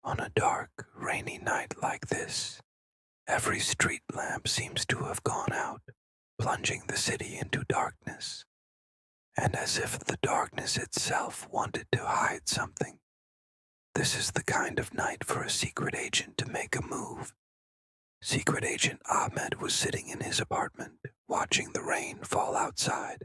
On a dark, rainy night like this, every street lamp seems to have gone out, plunging the city into darkness. And as if the darkness itself wanted to hide something, this is the kind of night for a secret agent to make a move. Secret Agent Ahmed was sitting in his apartment, watching the rain fall outside.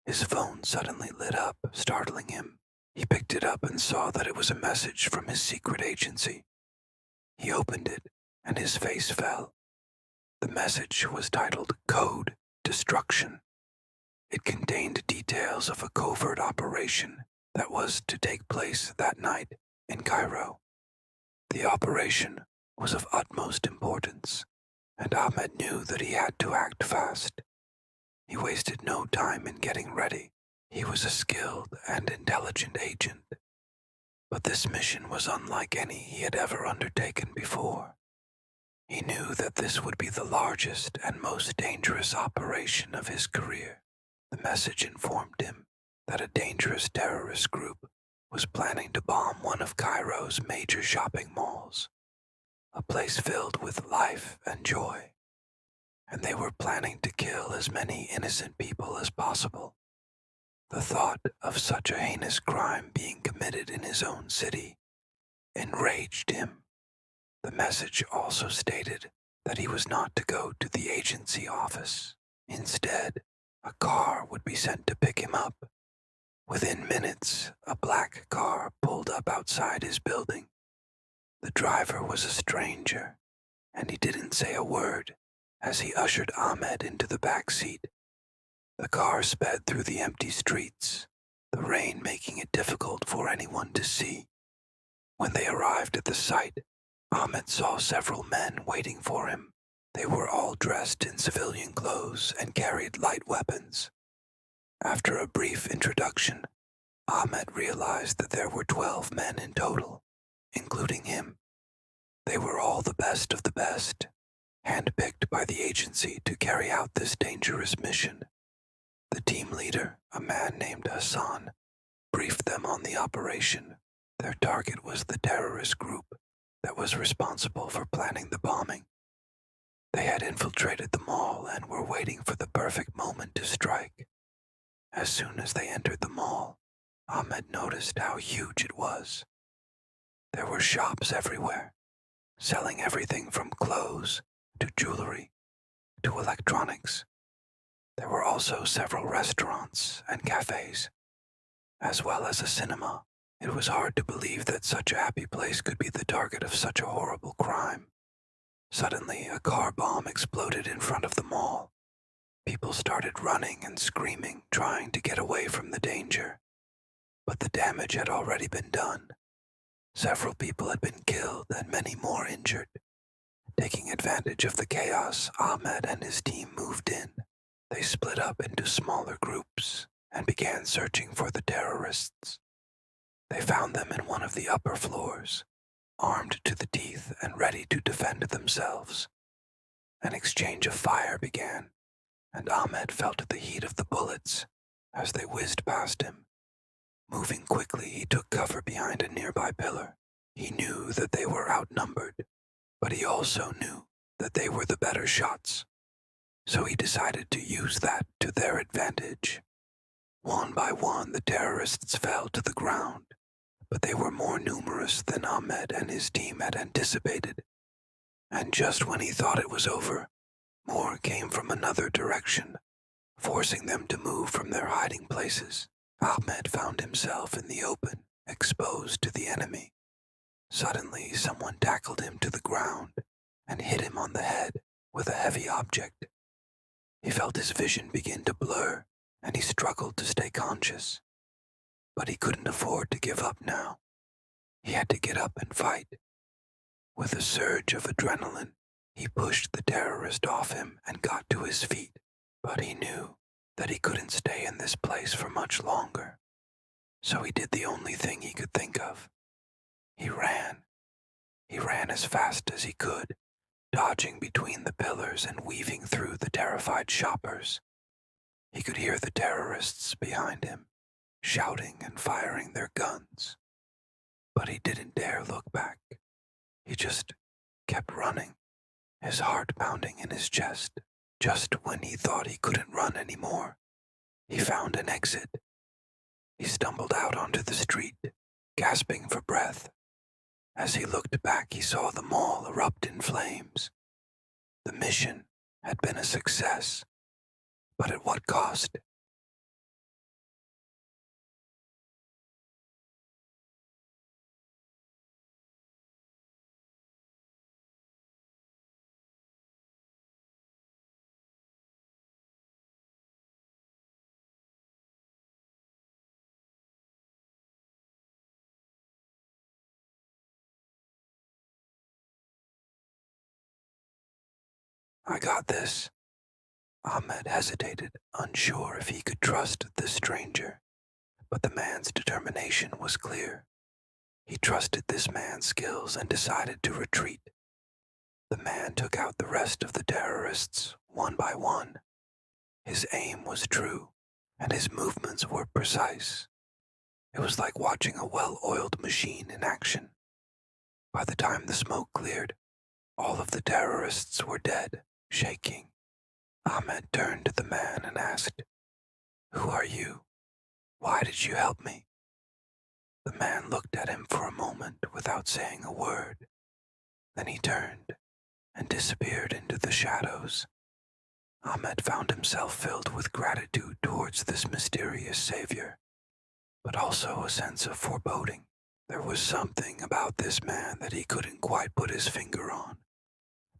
His phone suddenly lit up, startling him. He picked it up and saw that it was a message from his secret agency. He opened it, and his face fell. The message was titled Code Destruction. It contained details of a covert operation that was to take place that night in Cairo. The operation was of utmost importance, and Ahmed knew that he had to act fast. He wasted no time in getting ready. He was a skilled and intelligent agent. But this mission was unlike any he had ever undertaken before. He knew that this would be the largest and most dangerous operation of his career. The message informed him that a dangerous terrorist group was planning to bomb one of Cairo's major shopping malls, a place filled with life and joy, and they were planning to kill as many innocent people as possible. The thought of such a heinous crime being committed in his own city enraged him. The message also stated that he was not to go to the agency office. Instead, a car would be sent to pick him up. Within minutes, a black car pulled up outside his building. The driver was a stranger, and he didn't say a word as he ushered Ahmed into the back seat. The car sped through the empty streets, the rain making it difficult for anyone to see. When they arrived at the site, Ahmed saw several men waiting for him. They were all dressed in civilian clothes and carried light weapons. After a brief introduction, Ahmed realized that there were 12 men in total, including him. They were all the best of the best, handpicked by the agency to carry out this dangerous mission. The team leader, a man named Hassan, briefed them on the operation. Their target was the terrorist group that was responsible for planning the bombing. They had infiltrated the mall and were waiting for the perfect moment to strike. As soon as they entered the mall, Ahmed noticed how huge it was. There were shops everywhere, selling everything from clothes to jewelry to electronics. There were also several restaurants and cafes, as well as a cinema. It was hard to believe that such a happy place could be the target of such a horrible crime. Suddenly, a car bomb exploded in front of the mall. People started running and screaming, trying to get away from the danger. But the damage had already been done. Several people had been killed and many more injured. Taking advantage of the chaos, Ahmed and his team moved in. They split up into smaller groups and began searching for the terrorists. They found them in one of the upper floors, armed to the teeth and ready to defend themselves. An exchange of fire began, and Ahmed felt the heat of the bullets as they whizzed past him. Moving quickly, he took cover behind a nearby pillar. He knew that they were outnumbered, but he also knew that they were the better shots. So he decided to use that to their advantage. One by one, the terrorists fell to the ground, but they were more numerous than Ahmed and his team had anticipated. And just when he thought it was over, more came from another direction, forcing them to move from their hiding places. Ahmed found himself in the open, exposed to the enemy. Suddenly, someone tackled him to the ground and hit him on the head with a heavy object. He felt his vision begin to blur, and he struggled to stay conscious. But he couldn't afford to give up now. He had to get up and fight. With a surge of adrenaline, he pushed the terrorist off him and got to his feet. But he knew that he couldn't stay in this place for much longer. So he did the only thing he could think of. He ran. He ran as fast as he could, dodging between the pillars and weaving through the terrified shoppers. He could hear the terrorists behind him, shouting and firing their guns. But he didn't dare look back. just kept running, his heart pounding in his chest. Just when he thought he couldn't run anymore, he found an exit. He stumbled out onto the street, gasping for breath. As he looked back, he saw the mall erupt in flames. The mission had been a success, but at what cost? I got this. Ahmed hesitated, unsure if he could trust the stranger, but the man's determination was clear. He trusted this man's skills and decided to retreat. The man took out the rest of the terrorists, one by one. His aim was true, and his movements were precise. It was like watching a well-oiled machine in action. By the time the smoke cleared, all of the terrorists were dead, shaking. Ahmed turned to the man and asked, "Who are you? Why did you help me?" The man looked at him for a moment without saying a word. Then he turned and disappeared into the shadows. Ahmed found himself filled with gratitude towards this mysterious savior, but also a sense of foreboding. There was something about this man that he couldn't quite put his finger on,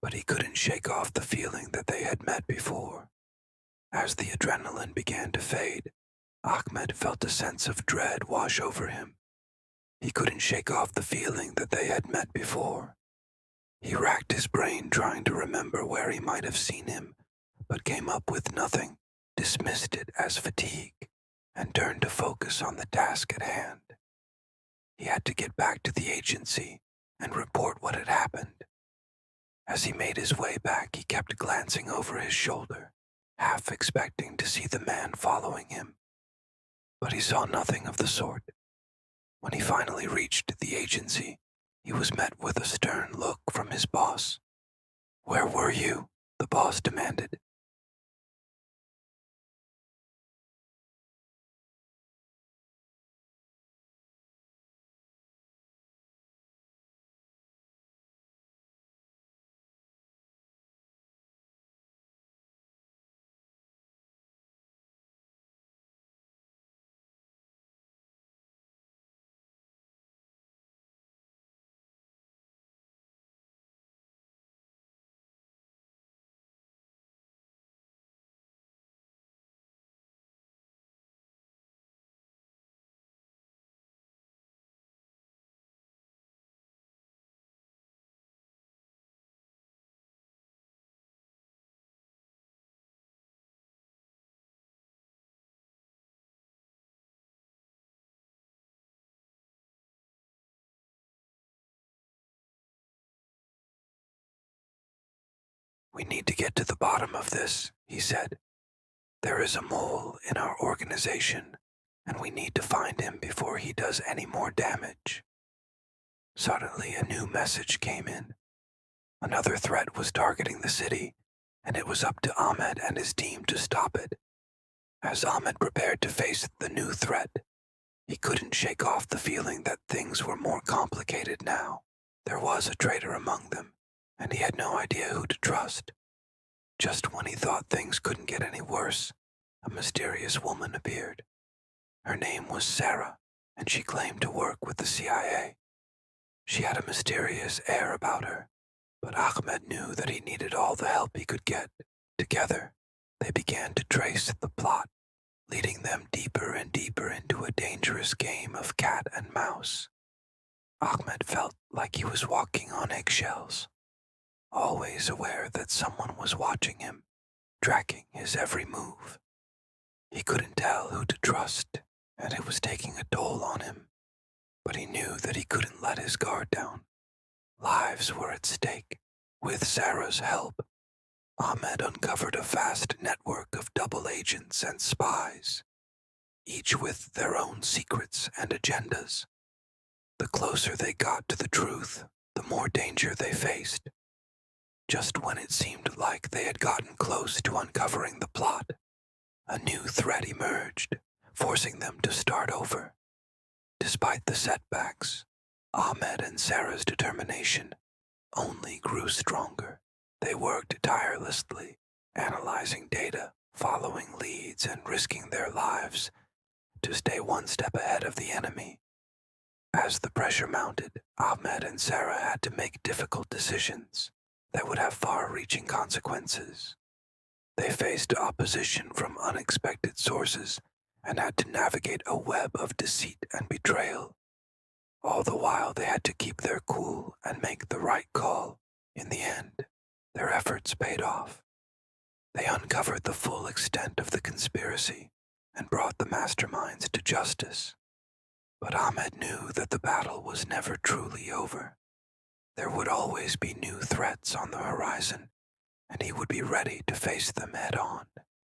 but he couldn't shake off the feeling that they had met before. As the adrenaline began to fade, Ahmed felt a sense of dread wash over him. He couldn't shake off the feeling that they had met before. He racked his brain trying to remember where he might have seen him, but came up with nothing, dismissed it as fatigue, and turned to focus on the task at hand. He had to get back to the agency and report what had happened. As he made his way back, he kept glancing over his shoulder, half expecting to see the man following him. But he saw nothing of the sort. When he finally reached the agency, he was met with a stern look from his boss. "Where were you?" the boss demanded. "We need to get to the bottom of this," he said. "There is a mole in our organization, and we need to find him before he does any more damage." Suddenly, a new message came in. Another threat was targeting the city, and it was up to Ahmed and his team to stop it. As Ahmed prepared to face the new threat, he couldn't shake off the feeling that things were more complicated now. There was a traitor among them, and he had no idea who to trust. Just when he thought things couldn't get any worse, a mysterious woman appeared. Her name was Sarah, and she claimed to work with the CIA. She had a mysterious air about her, but Ahmed knew that he needed all the help he could get. Together, they began to trace the plot, leading them deeper and deeper into a dangerous game of cat and mouse. Ahmed felt like he was walking on eggshells, always aware that someone was watching him, tracking his every move. He couldn't tell who to trust, and it was taking a toll on him. But he knew that he couldn't let his guard down. Lives were at stake. With Sarah's help, Ahmed uncovered a vast network of double agents and spies, each with their own secrets and agendas. The closer they got to the truth, the more danger they faced. Just when it seemed like they had gotten close to uncovering the plot, a new threat emerged, forcing them to start over. Despite the setbacks, Ahmed and Sarah's determination only grew stronger. They worked tirelessly, analyzing data, following leads, and risking their lives to stay one step ahead of the enemy. As the pressure mounted, Ahmed and Sarah had to make difficult decisions that would have far-reaching consequences. They faced opposition from unexpected sources and had to navigate a web of deceit and betrayal. All the while they had to keep their cool and make the right call. In the end, their efforts paid off. They uncovered the full extent of the conspiracy and brought the masterminds to justice. But Ahmed knew that the battle was never truly over. There would always be new threats on the horizon, and he would be ready to face them head on.